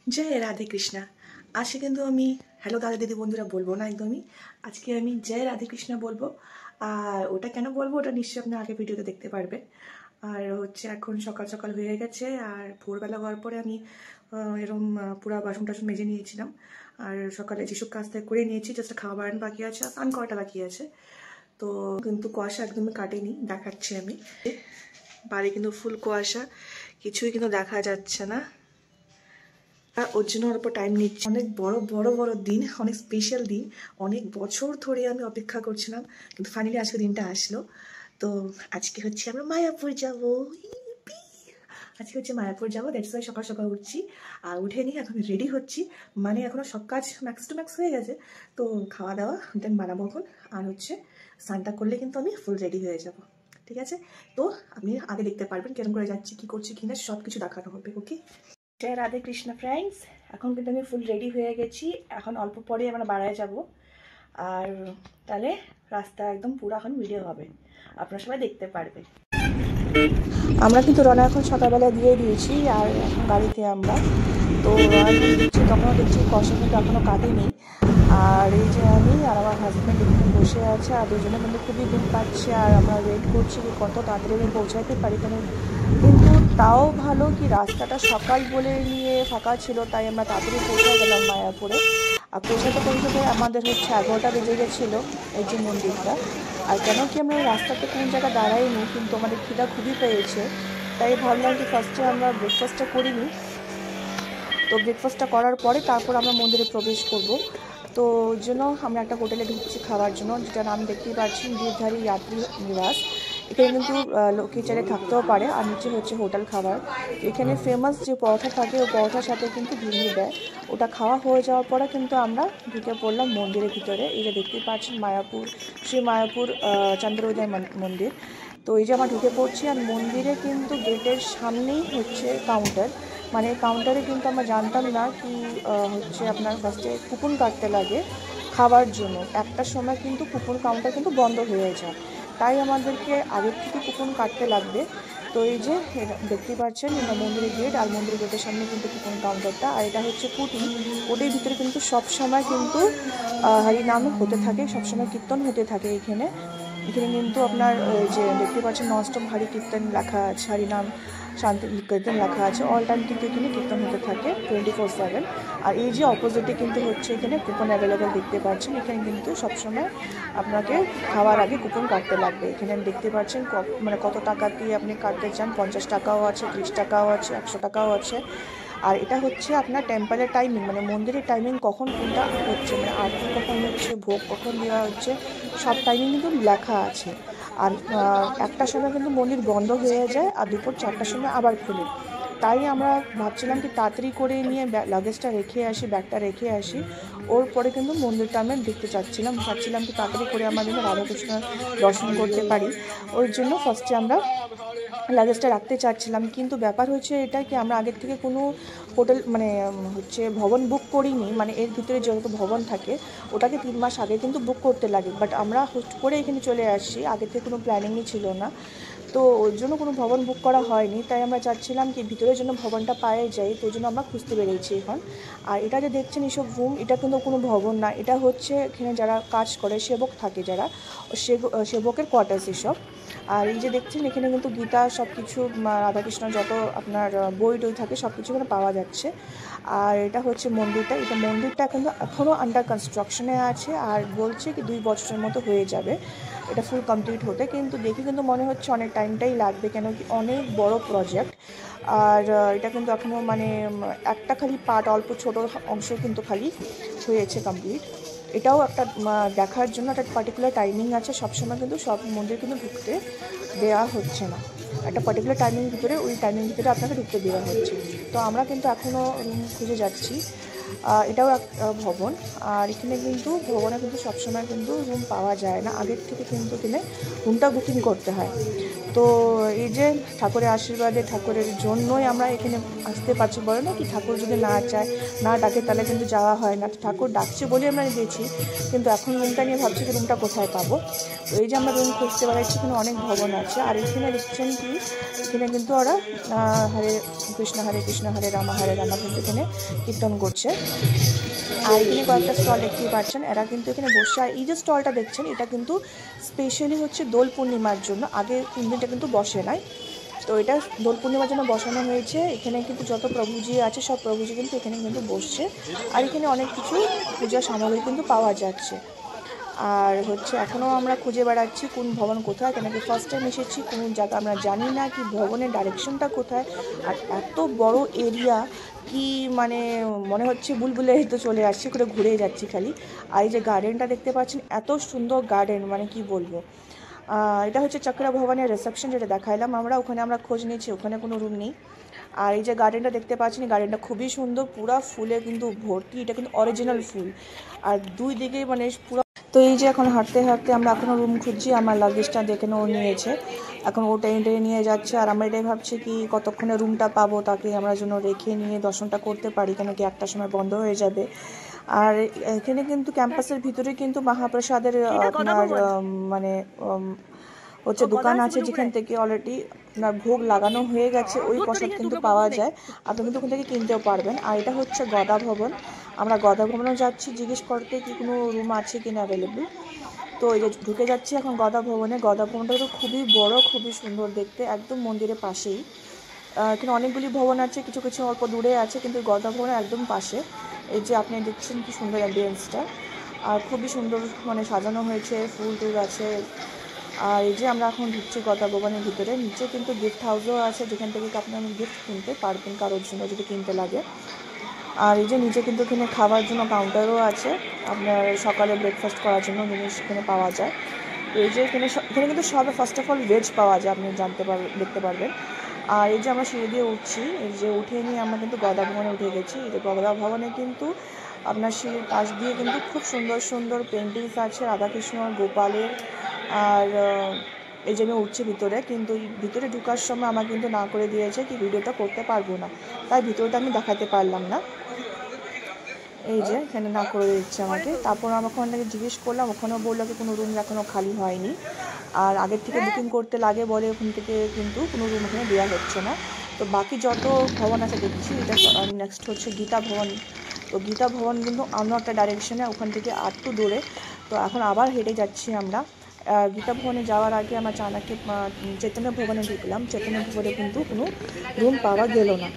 जय राधे कृष्णा। आज কিন্তু আমি হ্যালো দাদা দিদি বন্ধুরা বলবো না একদমই। আজকে আমি জয় রাধে কৃষ্ণা বলবো। আর ওটা কেন বলবো ওটা নিশ্চয়ই আপনি আগে ভিডিওতে দেখতে পারবেন। আর হচ্ছে এখন সকাল সকাল হয়ে গেছে আর ভোরবেলা হওয়ার পরে আমি এরকম পুরো বাসন টাসন মেজে নিয়েছিলাম। আর সকালে যেসব কাজ করে নিয়েছি, জাস্ট খাওয়া বাড়ানো বাকি আছে, স্নান করাটা বাকি আছে। তো কিন্তু কুয়াশা একদমই কাটেনি, দেখাচ্ছি আমি। বাইরে কিন্তু ফুল কুয়াশা, কিছুই কিন্তু দেখা যাচ্ছে না। ওর জন্য ওর উপর টাইম নিচ্ছি। অনেক বড় বড় বড় দিন, অনেক স্পেশাল দিন, অনেক বছর ধরে আমি অপেক্ষা করছিলাম, কিন্তু ফাইনালি আজকে দিনটা আসলো। তো আজকে হচ্ছে আমরা মায়াপুর যাব। আজকে হচ্ছে মায়াপুর যাবো, দ্যাটস ওয়াই সকাল সকাল উঠছি। আর উঠে নিয়ে এখন রেডি হচ্ছি, মানে এখনো সব কাজ ম্যাক্স টু ম্যাক্স হয়ে গেছে। তো খাওয়া দাওয়া দেন বানাবো এখন। আর হচ্ছে স্নানটা করলে কিন্তু আমি ফুল রেডি হয়ে যাব, ঠিক আছে? তো আপনি আগে দেখতে পারবেন কেরকম করে যাচ্ছি, কী করছি কিনা সব কিছু দেখানো হবে। ওকে, জয় রাধে কৃষ্ণ ফ্রেন্ডস। এখন কিন্তু আমি ফুল রেডি হয়ে গেছি, এখন অল্প পরে আমরা বাড়ায় যাব। আর তাহলে রাস্তা একদম পুরো এখন ভিডিও হবে, আপনারা সবাই দেখতে পারবে। আমরা কিন্তু রওনা এখন সকালবেলা দিয়ে দিয়েছি, আর এখন গাড়িতে আমরা তো এখন দিচ্ছি। তখনও দেখছি কষা কিন্তু এখনও কাটেনি। আর এই যে আমি আর আমার হাজব্যান্ড এখানে বসে আছে, আর দুজনে কিন্তু খুবই ঘুম পাচ্ছে। আর আমরা ওয়েট করছি যে কত তাড়াতাড়ি আমি পৌঁছাতে পারি, কেন কিন্তু তাও ভালো কি রাস্তাটা সকাল বলে নিয়ে ফাঁকা ছিল, তাই আমরা তাড়াতাড়ি পৌঁছে গেলাম মায়াপুরে। আর পৌঁছাতে পৌঁছাতে আমাদের হচ্ছে 11টা বেজে গেছিলো, এই যে মন্দিরটা। আর কেন কি আমরা রাস্তাতে কোন জায়গায় দাঁড়াইনি, কিন্তু আমাদের খিদা খুবই পেয়েছে, তাই ভাবলাম কি ফার্স্টে আমরা ব্রেকফাস্টটা করিনি। তো ব্রেকফাস্টটা করার পরে তারপর আমরা মন্দিরে প্রবেশ করব। তো ওই জন্য আমরা একটা হোটেলে ঢুকছি খাওয়ার জন্য, যেটা নাম দেখতেই পাচ্ছি গিরধারী যাত্রী নিবাস। এখানে কিন্তু লোকে চাইলে থাকতেও পারে, আর নিচে হচ্ছে হোটেল খাবার। এখানে ফেমাস যে পরোটা থাকে, ওই পরোটার সাথে কিন্তু ঘুগনি দেয়। ওটা খাওয়া হয়ে যাওয়ার পরে কিন্তু আমরা ঢুকে পড়লাম মন্দিরের ভিতরে। এই যে দেখতেই পাচ্ছেন মায়াপুর, শ্রী মায়াপুর চন্দ্রোদয় মন্দির। তো এই যে আমরা ঢুকে পড়ছি, আর মন্দিরে কিন্তু গেটের সামনেই হচ্ছে কাউন্টার। মানে কাউন্টারে কিন্তু আমরা জানতাম না কি হচ্ছে আপনার ফার্স্টে কুপন কাটতে লাগে খাবার জন্য। একটার সময় কিন্তু কুপন কাউন্টার কিন্তু বন্ধ হয়ে যায়, তাই আমাদেরকে আগের থেকে কুপন কাটতে লাগবে। তো এই যে দেখতে পাচ্ছেন এটা মন্দিরের গেট, আর মন্দিরের গেটের সামনে কিন্তু কুপন কাউন্টারটা। আর এটা হচ্ছে কুটির ভিতরে কিন্তু সবসময় কিন্তু হরিনাম হতে থাকে, সবসময় কীর্তন হতে থাকে এখানে। এখানে কিন্তু আপনার যে দেখতে পাচ্ছেন ননস্টপ হরি কীর্তন লেখা আছে, হরিনাম শান্তি কীর্তন লেখা আছে। অল টাইম কিন্তু এখানে কীর্তন হতে থাকে 24/7। আর এই যে অপোজিটে কিন্তু হচ্ছে এখানে কুপন অ্যাভেলেবেল দেখতে পাচ্ছেন। এখানে কিন্তু সবসময় আপনাকে খাওয়ার আগে কুপন কাটতে লাগবে। এখানে দেখতে পাচ্ছেন মানে কত টাকা দিয়ে আপনি কাটতে চান, 50 টাকাও আছে, 30 টাকাও আছে, 100 টাকাও আছে। আর এটা হচ্ছে আপনার টেম্পলের টাইমিং, মানে মন্দিরের টাইমিং কখন কোনটা হচ্ছে, মানে আরতি কখন হচ্ছে, ভোগ কখন দেওয়া হচ্ছে, সব টাইমিং কিন্তু লেখা আছে। আর একটার সময় কিন্তু মন্দির বন্ধ হয়ে যায়, আর দুপুর 4টার সময় আবার খুলে। তাই আমরা ভাবছিলাম কি তাড়াতাড়ি করে নিয়ে লাগেজটা রেখে আসি, ব্যাগটা রেখে আসি। ওর পরে কিন্তু মন্দিরটা আমরা দেখতে চাচ্ছিলাম কি তাড়াতাড়ি করে আমরা যেন রাধাকৃষ্ণ দর্শন করতে পারি। ওই জন্য ফার্স্টে আমরা লাগেজটা রাখতে চাচ্ছিলাম। কিন্তু ব্যাপার হচ্ছে এটা কি আমরা আগের থেকে কোনো হোটেল মানে হচ্ছে ভবন বুক করিনি, মানে এর ভিতরে যত ভবন থাকে ওটাকে 3 মাস আগে কিন্তু বুক করতে লাগে। বাট আমরা হুট করে এখানে চলে আসছি, আগে থেকে কোনো প্ল্যানিংই ছিল না, তো ওর জন্য কোনো ভবন বুক করা হয়নি। তাই আমরা চাচ্ছিলাম কি ভিতরের জন্য ভবনটা পাওয়া যায়, তো ওই জন্য আমরা খুঁজতে বেরিয়েছি এখন। আর এটা যে দেখছেন এইসব রুম, এটা কিন্তু কোনো ভবন না, এটা হচ্ছে এখানে যারা কাজ করে সেবক থাকে, যারা সেবকের কোয়ার্টার্স এসব। আর এই যে দেখছেন এখানে কিন্তু গীতা সব কিছু রাধাকৃষ্ণ যত আপনার বই টই থাকে সব কিছু এখানে পাওয়া যাচ্ছে। আর এটা হচ্ছে মন্দিরটা, এটা মন্দিরটা কিন্তু এখনও আন্ডার কনস্ট্রাকশনে আছে, আর বলছে কি 2 বছরের মতো হয়ে যাবে এটা ফুল কমপ্লিট হতে। কিন্তু দেখে কিন্তু মনে হচ্ছে অনেক টাইমটাই লাগবে, কেন কি অনেক বড় প্রজেক্ট। আর এটা কিন্তু এখনও মানে একটা খালি পার্ট, অল্প ছোট অংশ কিন্তু খালি হয়েছে কমপ্লিট। এটাও একটা দেখার জন্য একটা পার্টিকুলার টাইমিং আছে, সবসময় কিন্তু সব মন্দির কিন্তু ঢুকতে দেওয়া হচ্ছে না, একটা পার্টিকুলার টাইমিং ভিতরে, ওই টাইমিং ভিতরে আপনাকে ঢুকতে দেওয়া হচ্ছে। তো আমরা কিন্তু এখনও রুম খুঁজে যাচ্ছি। এটাও এক ভবন। আর এখানে কিন্তু ভবনে কিন্তু সবসময় কিন্তু রুম পাওয়া যায় না, আগের থেকে কিন্তু এখানে রুমটা বুকিং করতে হয়। তো এই যে ঠাকুরের আশীর্বাদে, ঠাকুরের জন্যই আমরা এখানে আসতে পারছি। বলে না কি, ঠাকুর যদি না চায়, না ডাকে, তাহলে কিন্তু যাওয়া হয় না। ঠাকুর ডাকছে বলে আমরা গেছি, কিন্তু এখন রুমটা নিয়ে ভাবছি যে রুমটা কোথায় পাবো। তো এই যে আমরা রুম খুঁজতে বেড়াচ্ছি, এখানে অনেক ভবন আছে। আর এখানে দেখছেন কি, এখানে কিন্তু ওরা হরে কৃষ্ণ হরে রামা কিন্তু এখানে কীর্তন করছে। আর এখানে কয়েকটা স্টল দেখতেই পাচ্ছেন, এরা কিন্তু এখানে বসে। আর এই যে স্টলটা দেখছেন, এটা কিন্তু স্পেশালি হচ্ছে দোল পূর্ণিমার জন্য, আগে 3 দিনটা কিন্তু বসে নাই। তো এটা দোল পূর্ণিমার জন্য বসানো হয়েছে। এখানে কিন্তু যত প্রভুজি আছে সব প্রভুজি কিন্তু এখানে কিন্তু বসছে। আর এখানে অনেক কিছু পূজার সামগ্রী কিন্তু পাওয়া যাচ্ছে। আর হচ্ছে এখনও আমরা খুঁজে বেড়াচ্ছি কোন ভবন কোথায়, কেন কি ফার্স্ট টাইম এসেছি, কোন জায়গা আমরা জানি না কি ভবনের ডাইরেকশনটা কোথায়। আর এত বড় এরিয়া কি মানে মনে হচ্ছে বুলবুলে তো চলে আসছি, করে ঘুরে যাচ্ছি খালি। আর এই যে গার্ডেনটা দেখতে পাচ্ছেন, এত সুন্দর গার্ডেন, মানে কি বলবো। এটা হচ্ছে চক্রা ভবনের রিসেপশন, যেটা দেখাইলাম আমরা, ওখানে আমরা খোঁজ নিয়েছি, ওখানে কোনো রুম নেই। আর এই যে গার্ডেনটা দেখতে পাচ্ছেন, গার্ডেনটা খুবই সুন্দর, পুরা ফুলে কিন্তু ভর্তি। এটা কিন্তু অরিজিনাল ফুল, আর দুই দিকে মানে পুরো। তো এই যে এখন হাঁটতে হাঁটতে আমরা এখনও রুম খুঁজছি। আমার লাগেজটা দেখে ও নিয়েছে, এখন ও টেনে নিয়ে যাচ্ছে। আর আমরা এটাই ভাবছি কি কতক্ষণে রুমটা পাবো, তাকে আমরা জন্য রেখে নিয়ে দর্শনটা করতে পারি, কেন কি একটার সময় বন্ধ হয়ে যাবে। আর এখানে কিন্তু ক্যাম্পাসের ভিতরে কিন্তু মহাপ্রসাদের আপনার মানে হচ্ছে দোকান আছে, যেখান থেকে অলরেডি আপনার ভোগ লাগানো হয়ে গেছে, ওই প্রসাদ কিন্তু পাওয়া যায়। আপনি কিন্তু ওখান থেকে কিনতেও পারবেন। আর এটা হচ্ছে গদা ভবন। আমরা গদা ভবনেও যাচ্ছি জিজ্ঞেস করতে কি কোনো রুম আছে কিনা অ্যাভেলেবল। তো এই যে ঢুকে যাচ্ছি এখন গদা ভবনে। গদা ভবনটা তো খুবই বড়, খুবই সুন্দর দেখতে, একদম মন্দিরের পাশেই। এখানে অনেকগুলি ভবন আছে, কিছু কিছু অল্প দূরে আছে, কিন্তু গদা ভবনের একদম পাশে। এই যে আপনি দেখছেন কি সুন্দর অ্যাম্বিয়েন্সটা, আর খুবই সুন্দর মানে সাজানো হয়েছে, ফুল টুল আছে। আর এই যে আমরা এখন ঢুকছি গদা ভবনের ভিতরে। নিচে কিন্তু গিফট হাউসও আছে, যেখান থেকে আপনি গিফট কিনতে পারবেন কারোর জন্য যদি কিনতে লাগে। আর এই যে নিচে কিন্তু এখানে খাওয়ার জন্য কাউন্টারও আছে, আপনার সকালে ব্রেকফাস্ট করার জন্য জিনিস এখানে পাওয়া যায়। এই যে এখানে কিন্তু সব ফার্স্ট অফ অল ভেজ পাওয়া যায়, আপনি দেখতে পারবেন। আর এই যে আমরা সিঁড়ি দিয়ে উঠছি, এই যে উঠে নিয়ে আমরা কিন্তু গদা ভবনে উঠে গেছি। এই যে গদা ভবনে কিন্তু আপনার সিঁড়ির পাশ দিয়ে কিন্তু খুব সুন্দর সুন্দর পেন্টিংস আছে রাধাকৃষ্ণ গোপালের। আর এই যে আমি উঠছি ভিতরে, কিন্তু ভিতরে ঢোকার সময় আমার কিন্তু না করে দিয়েছে কি ভিডিওটা করতে পারবো না, তাই ভিতরটা আমি দেখাতে পারলাম না। এই যে এখানে না করে দিচ্ছে আমাকে। তারপর আমি ওখান থেকে জিজ্ঞেস করলাম, ওখানেও বললো কি কোনো রুম এখনও খালি হয়নি, আর আগের থেকে বুকিং করতে লাগে বলে ওখান থেকে কিন্তু কোনো রুম এখানে দেওয়া হচ্ছে না। তো বাকি যত ভবন আছে দেখছি, এটা নেক্সট হচ্ছে গীতা ভবন। তো গীতা ভবন কিন্তু অন্য একটা ডাইরেকশনে, ওখান থেকে একটু দূরে। তো এখন আবার হেঁটে যাচ্ছি আমরা। গীতা ভবনে যাওয়ার আগে আমরা চাণক্য চৈতন্য ভবনে ঢুকলাম। চৈতন্য ভবনে কিন্তু কোনো রুম পাওয়া গেল না।